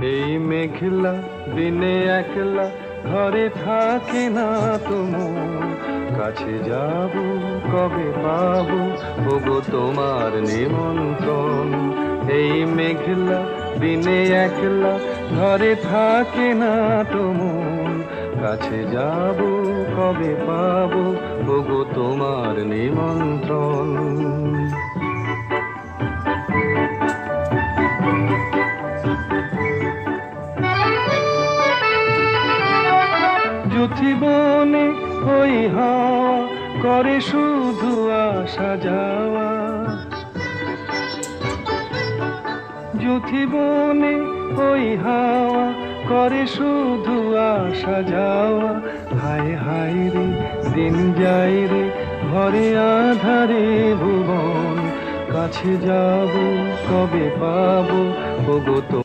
এই মেঘলা দিনে একলা ঘরে থাকে না তো মন, কাছে যাব কবে পাবো ওগো তোমার নিমন্ত্রণ। এই মেঘলা দিনে একলা ঘরে থাকে না তো মন, কাছে যাব কবে পাবো ওগো তোমার নিমন্ত্রণ। যুথিবনে ওই হাওয়া করে শুধু আসা যাওয়া, যুথিবনে ওই হাওয়া করে শুধু আসা যাওয়া। হায় হায় রে দিন যায় রে ঘরে আধারে ভুবন, কাছে যাব কবে পাবো ওগো